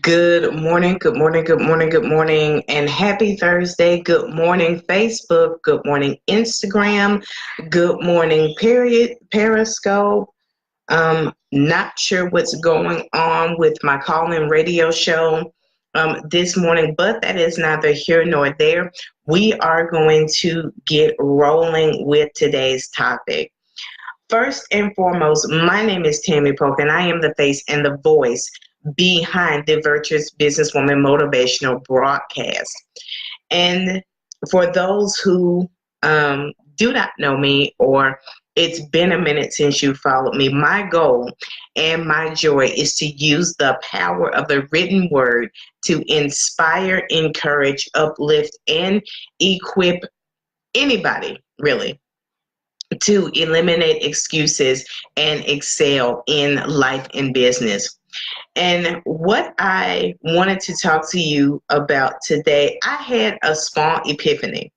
Good morning, good morning, good morning, good morning, and happy Thursday. Good morning, Facebook. Good morning, Instagram. Good morning, period, Periscope. Not sure what's going on with my call-in radio show this morning, but that is neither here nor there. We are going to get rolling with today's topic. First and foremost, my name is Tammy Polk, and I am the face and the voice behind the Virtuous Businesswoman Motivational Broadcast. And for those who do not know me, or it's been a minute since you followed me, my goal and my joy is to use the power of the written word to inspire, encourage, uplift, and equip anybody, really, to eliminate excuses and excel in life and business. And what I wanted to talk to you about today, I had a small epiphany.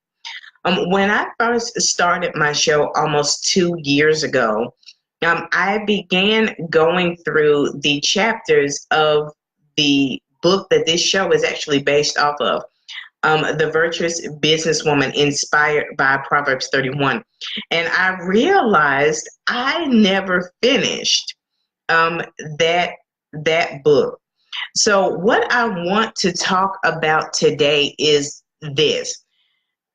When I first started my show almost 2 years ago, I began going through the chapters of the book that this show is actually based off of, The Virtuous Businesswoman Inspired by Proverbs 31. And I realized I never finished that book. So what I want to talk about today is this: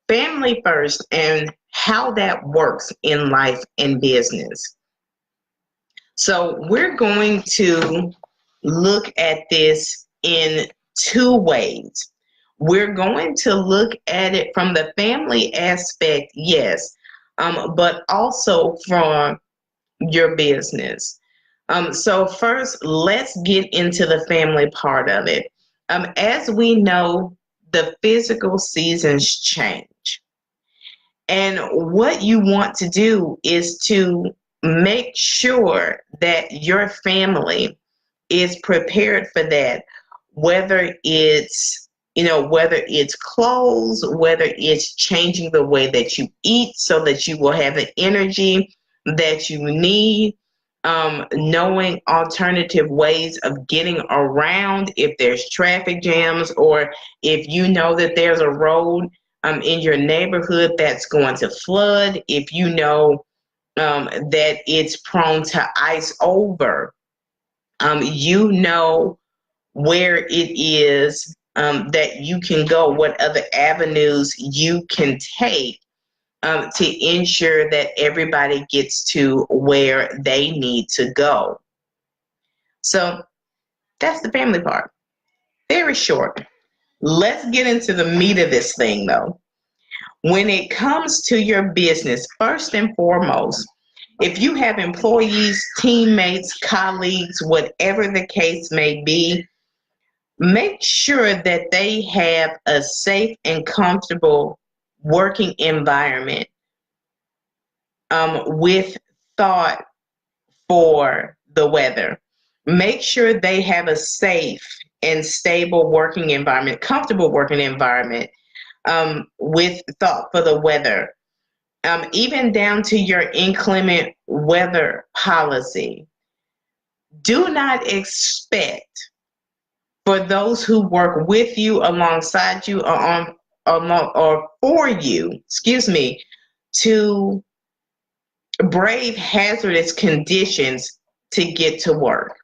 family first and how that works in life and business. So we're going to look at this in two ways. We're going to look at it from the family aspect, yes, but also from your business. So first, let's get into the family part of it. As we know, the physical seasons change. And what you want to do is to make sure that your family is prepared for that, whether it's clothes, whether it's changing the way that you eat so that you will have the energy that you need, knowing alternative ways of getting around if there's traffic jams, or if you know that there's a road in your neighborhood that's going to flood, if you know that it's prone to ice over, you know where it is that you can go, what other avenues you can take to ensure that everybody gets to where they need to go. So that's the family part. Very short. Let's get into the meat of this thing, though. When it comes to your business, first and foremost, if you have employees, teammates, colleagues, whatever the case may be, make sure that they have a safe and comfortable working environment with thought for the weather. Make sure they have a safe and stable working environment, comfortable working environment, with thought for the weather, even down to your inclement weather policy. Do not expect for those who work with you, alongside you, or for you, to brave hazardous conditions to get to work.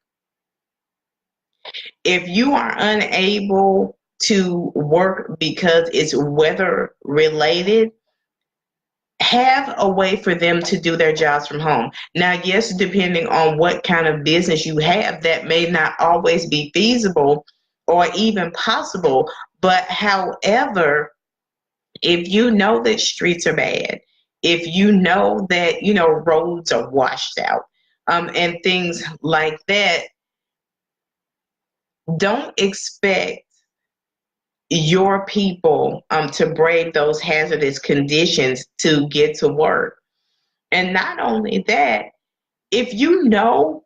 If you are unable to work because it's weather related, have a way for them to do their jobs from home. Now, yes, depending on what kind of business you have, that may not always be feasible or even possible. But however, if you know that streets are bad, if you know that, roads are washed out, and things like that, don't expect your people to brave those hazardous conditions to get to work. And not only that, if you know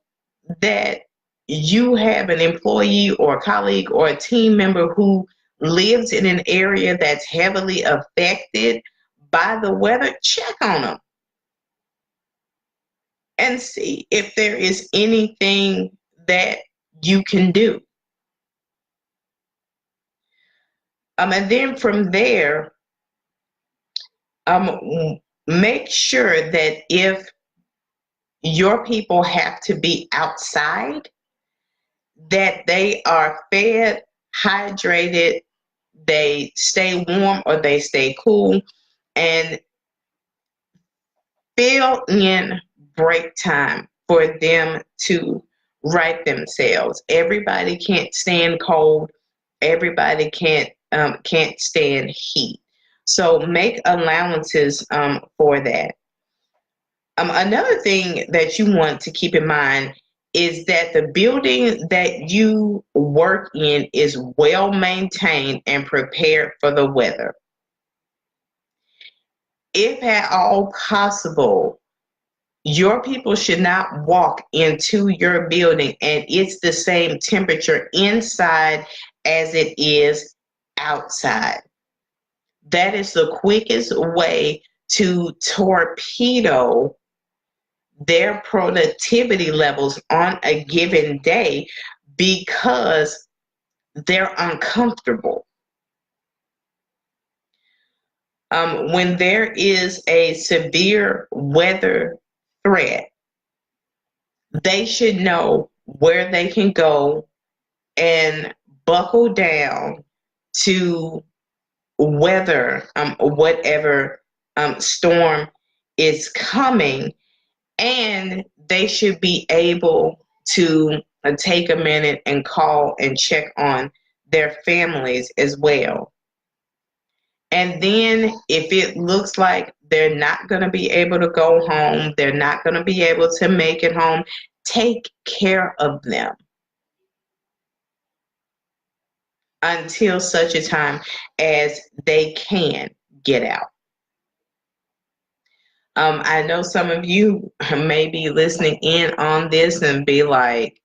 that you have an employee or a colleague or a team member who lives in an area that's heavily affected by the weather, check on them and see if there is anything that you can do. And then from there, make sure that if your people have to be outside, that they are fed, hydrated, they stay warm or they stay cool, and fill in break time for them to right themselves. Everybody can't stand cold. Everybody can't stand heat. So make allowances for that. Another thing that you want to keep in mind is that the building that you work in is well maintained and prepared for the weather. If at all possible, your people should not walk into your building and it's the same temperature inside as it is outside. That is the quickest way to torpedo their productivity levels on a given day because they're uncomfortable. When there is a severe weather threat, they should know where they can go and buckle down to weather whatever storm is coming, and they should be able to take a minute and call and check on their families as well. And then if it looks like they're not going to be able to go home, they're not going to be able to make it home, take care of them until such a time as they can get out. I know some of you may be listening in on this and be like,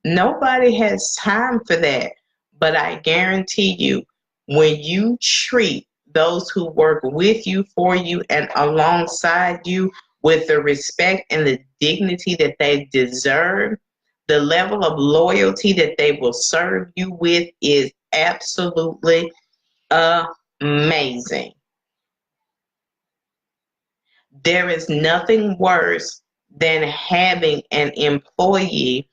nobody has time for that. But I guarantee you, when you treat those who work with you, for you, and alongside you with the respect and the dignity that they deserve, the level of loyalty that they will serve you with is absolutely amazing. There is nothing worse than having an employee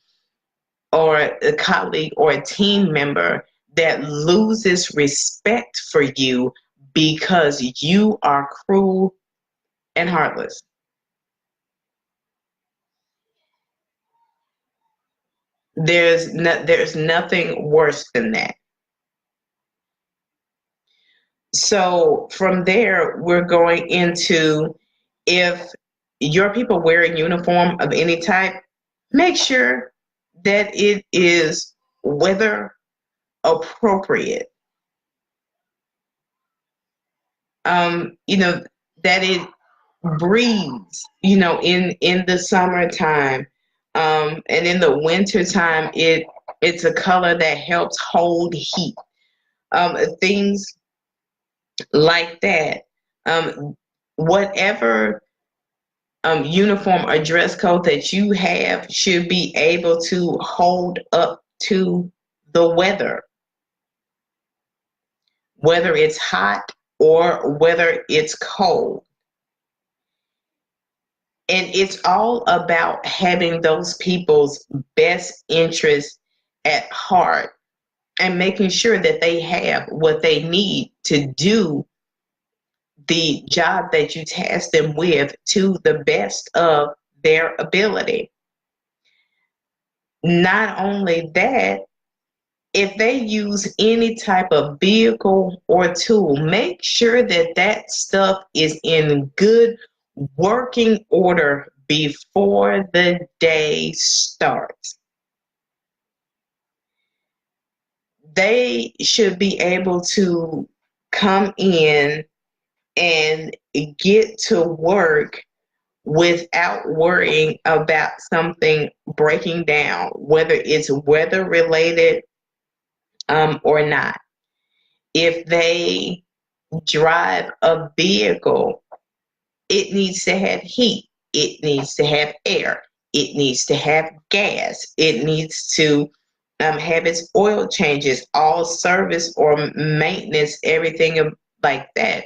or a colleague or a team member that loses respect for you because you are cruel and heartless. There's nothing worse than that. So from there, we're going into, if your people wear a uniform of any type, make sure that it is weather appropriate. That it breathes, in the summertime. And in the wintertime, it's a color that helps hold heat. Things like that. Whatever uniform or dress code that you have should be able to hold up to the weather, whether it's hot or whether it's cold. And it's all about having those people's best interests at heart and making sure that they have what they need to do the job that you task them with to the best of their ability. Not only that, if they use any type of vehicle or tool, make sure that that stuff is in good working order before the day starts. They should be able to come in and get to work without worrying about something breaking down, whether it's weather related or not. If they drive a vehicle, it needs to have heat, it needs to have air, it needs to have gas, it needs to have its oil changes, all service or maintenance, everything like that,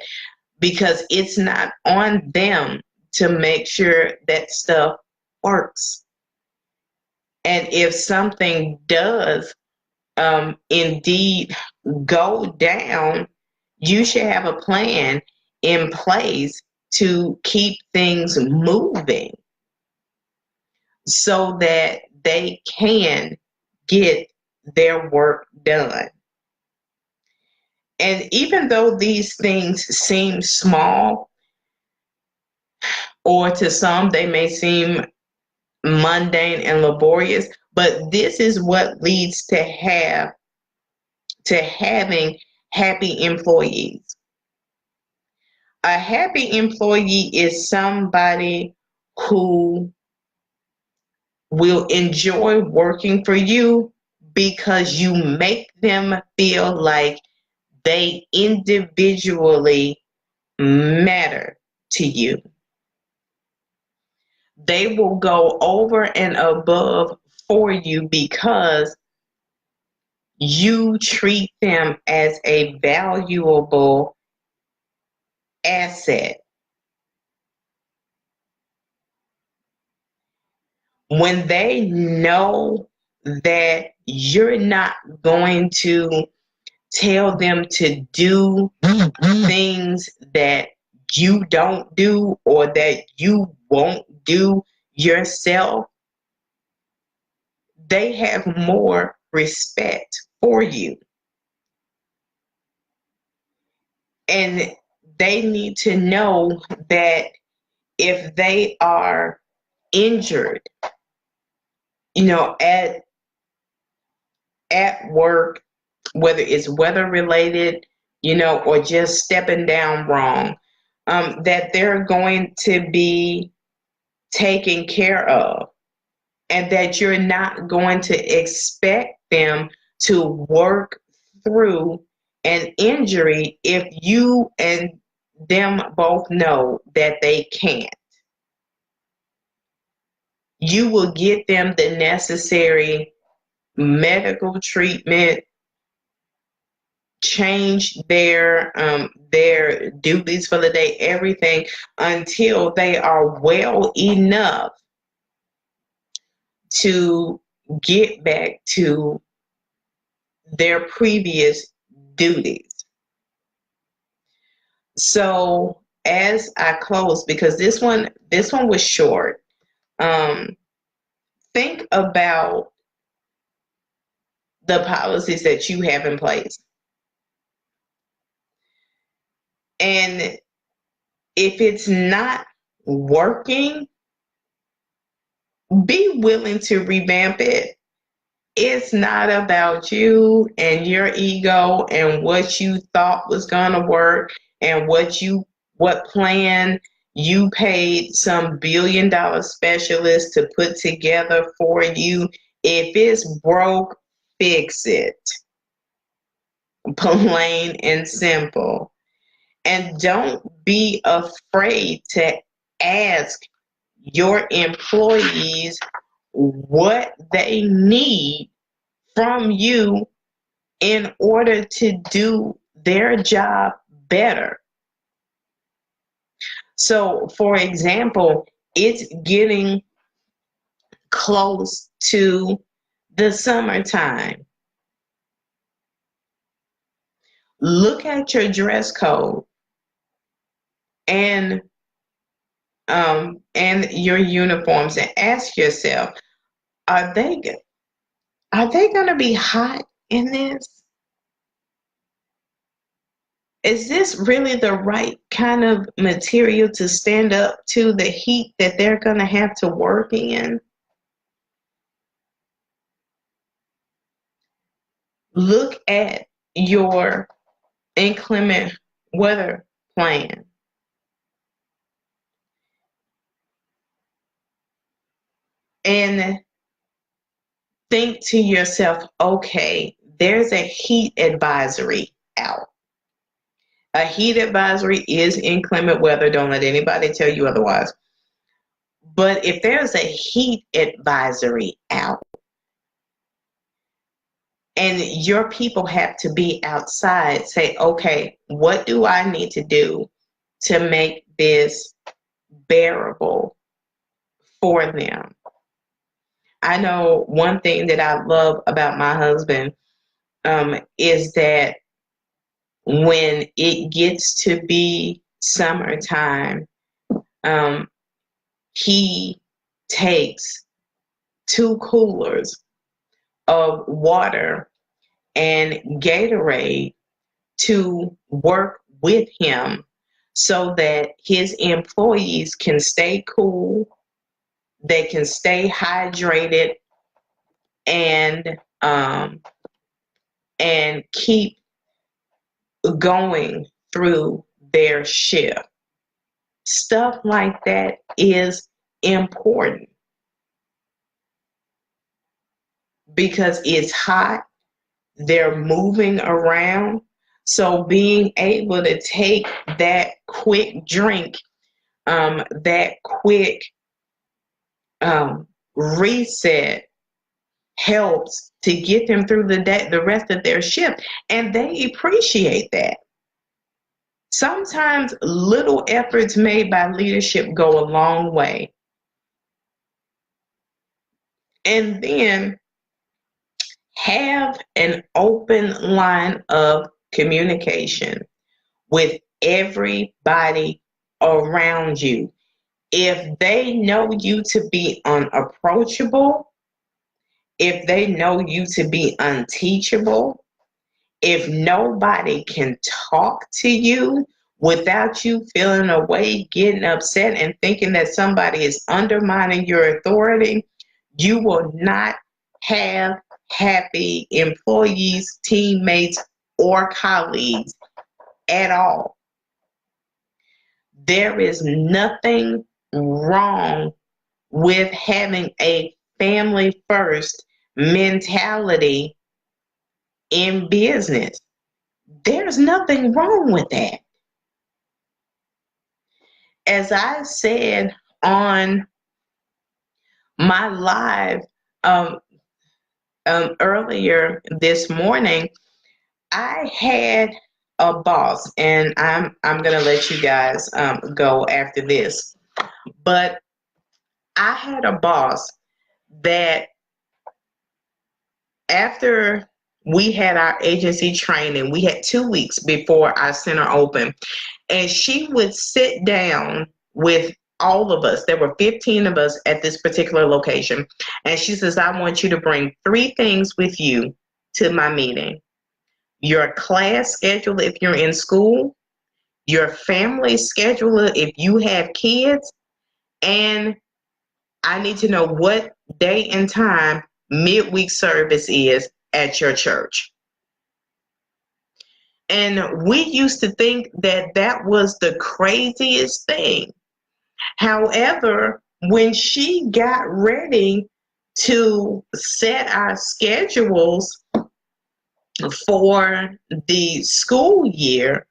because it's not on them to make sure that stuff works. And if something does indeed go down, you should have a plan in place to keep things moving so that they can get their work done. And even though these things seem small, or to some they may seem mundane and laborious, but this is what leads to having happy employees. A happy employee is somebody who will enjoy working for you because you make them feel like they individually matter to you. They will go over and above for you because you treat them as a valuable asset. When they know that you're not going to tell them to do things that you don't do or that you won't do yourself, they have more respect for you. And they need to know that if they are injured, at work, whether it's weather related, or just stepping down wrong, that they're going to be taken care of, and that you're not going to expect them to work through an injury if you and them both know that they can't. You will get them the necessary medical treatment, change their duties for the day, everything, until they are well enough to get back to their previous duties. So as I close, because this one was short, think about the policies that you have in place. And if it's not working, be willing to revamp it. It's not about you and your ego and what you thought was going to work and what plan you paid some billion-dollar specialist to put together for you. If it's broke, fix it. Plain and simple. And don't be afraid to ask your employees what they need from you in order to do their job better. So, for example, it's getting close to the summertime. Look at your dress code and your uniforms and ask yourself, are they going to be hot in this? Is this really the right kind of material to stand up to the heat that they're going to have to work in? Look at your inclement weather plan. And think to yourself, okay, there's a heat advisory out. A heat advisory is inclement weather. Don't let anybody tell you otherwise. But if there's a heat advisory out, And your people have to be outside, say, okay, what do I need to do to make this bearable for them? I know one thing that I love about my husband is that when it gets to be summertime, um, he takes 2 coolers of water and Gatorade to work with him so that his employees can stay cool, they can stay hydrated, and keep going through their shift. Stuff like that is important because it's hot, they're moving around. So being able to take that quick drink, that quick reset helps to get them through the day, the rest of their shift, and they appreciate that. Sometimes little efforts made by leadership go a long way. And then have an open line of communication with everybody around you. If they know you to be unapproachable, if they know you to be unteachable, if nobody can talk to you without you feeling a way, getting upset, and thinking that somebody is undermining your authority, you will not have happy employees, teammates, or colleagues at all. There is nothing wrong with having a family first mentality in business. There's nothing wrong with that. As I said on my live earlier this morning, I had a boss, and I'm gonna let you guys go after this. But I had a boss that after we had our agency training, we had 2 weeks before our center opened, and she would sit down with all of us. There were 15 of us at this particular location, and she says, I want you to bring 3 things with you to my meeting: your class schedule if you're in school, your family schedule if you have kids, and I need to know what day and time midweek service is at your church. And we used to think that that was the craziest thing. However, when she got ready to set our schedules for the school year,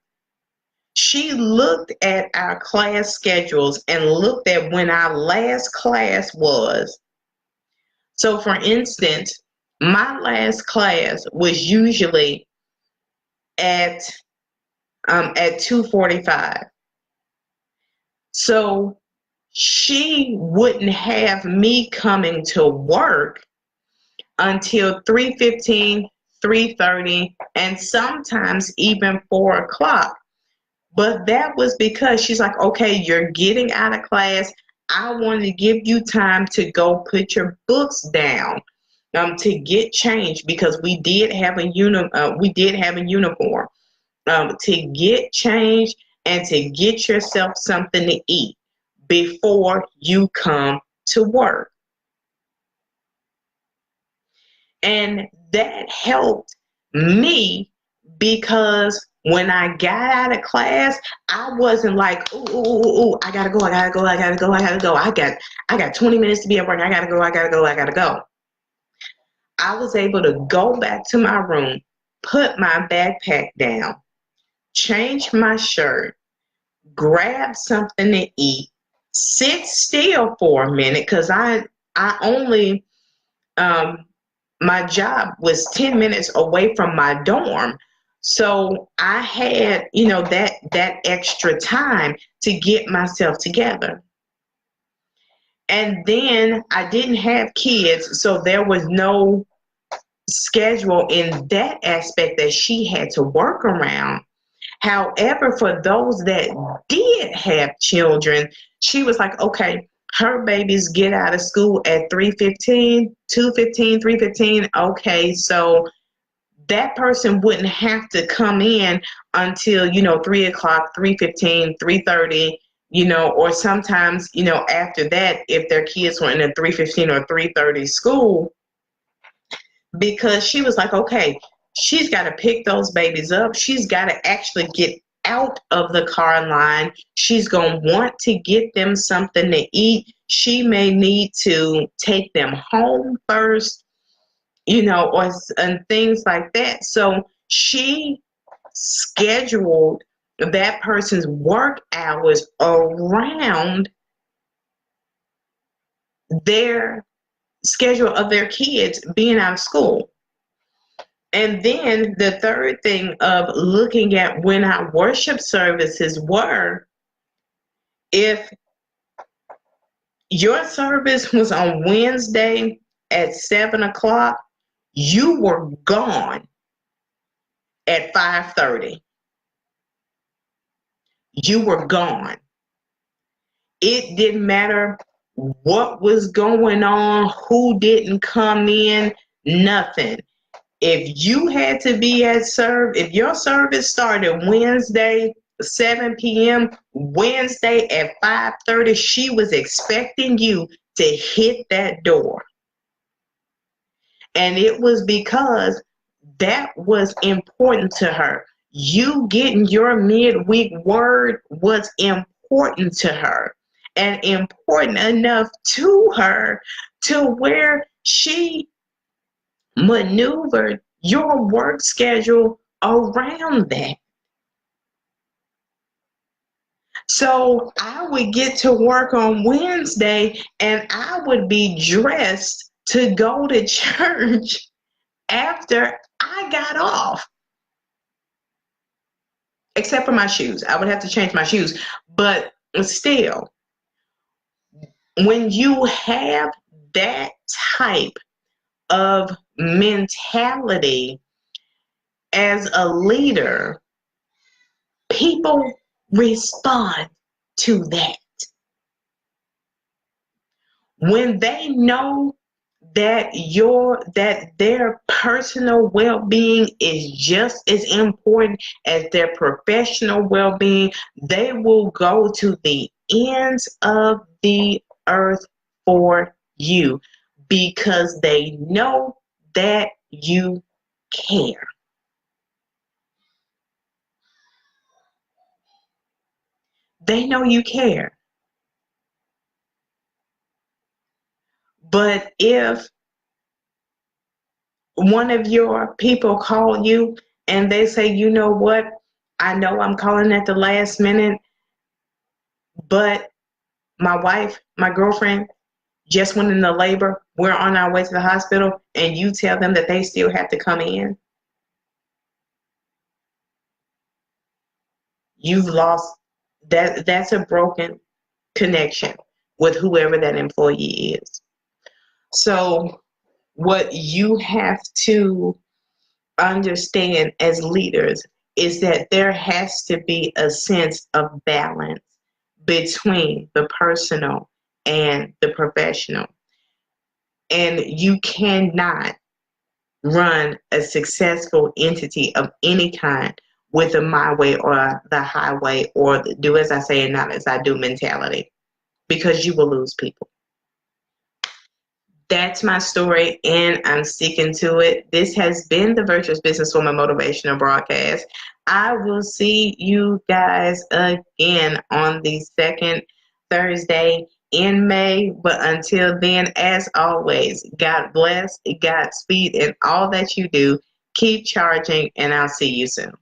she looked at our class schedules and looked at when our last class was. So for instance, my last class was usually at 2:45. So she wouldn't have me coming to work until 3:15, 3:30, and sometimes even 4 o'clock. But that was because she's like, okay, you're getting out of class. I wanted to give you time to go put your books down, to get changed, because we did have a uniform, to get changed and to get yourself something to eat before you come to work. And that helped me because when I got out of class, I wasn't like, ooh, I gotta go. I got 20 minutes to be at work. I gotta go. I was able to go back to my room, put my backpack down, change my shirt, grab something to eat, sit still for a minute, because I only my job was 10 minutes away from my dorm. So I had, that extra time to get myself together. And then I didn't have kids, so there was no schedule in that aspect that she had to work around. However, for those that did have children, she was like, okay, her babies get out of school at 3:15, 2:15, 3:15. Okay, so that person wouldn't have to come in until 3 o'clock, 3:15, 3:30, or sometimes after that if their kids were in a 3:15 or 3:30 school, because she was like, okay, she's got to pick those babies up. She's got to actually get out of the car line. She's going to want to get them something to eat. She may need to take them home first, and things like that. So she scheduled that person's work hours around their schedule of their kids being out of school. And then the third thing of looking at when our worship services were, if your service was on Wednesday at 7 o'clock, you were gone at 5:30. You were gone. It didn't matter what was going on, who didn't come in, nothing. If you had to be if your service started Wednesday 7 p.m., Wednesday at 5:30, she was expecting you to hit that door. And it was because that was important to her. You getting your midweek word was important to her, and important enough to her to where she maneuvered your work schedule around that. So I would get to work on Wednesday and I would be dressed to go to church after I got off. Except for my shoes. I would have to change my shoes. But still, when you have that type of mentality as a leader, people respond to that. When they know that their personal well-being is just as important as their professional well-being, they will go to the ends of the earth for you because they know that you care. They know you care. But if one of your people call you and they say, you know what, I know I'm calling at the last minute, but my wife, my girlfriend, just went into labor, we're on our way to the hospital, and you tell them that they still have to come in, you've lost that. That's a broken connection with whoever that employee is. So what you have to understand as leaders is that there has to be a sense of balance between the personal and the professional. And you cannot run a successful entity of any kind with a my way or the highway or the do as I say and not as I do mentality, because you will lose people. That's my story, and I'm sticking to it. This has been the Virtuous Businesswoman Motivational Broadcast. I will see you guys again on the second Thursday in May. But until then, as always, God bless, Godspeed, and all that you do. Keep charging, and I'll see you soon.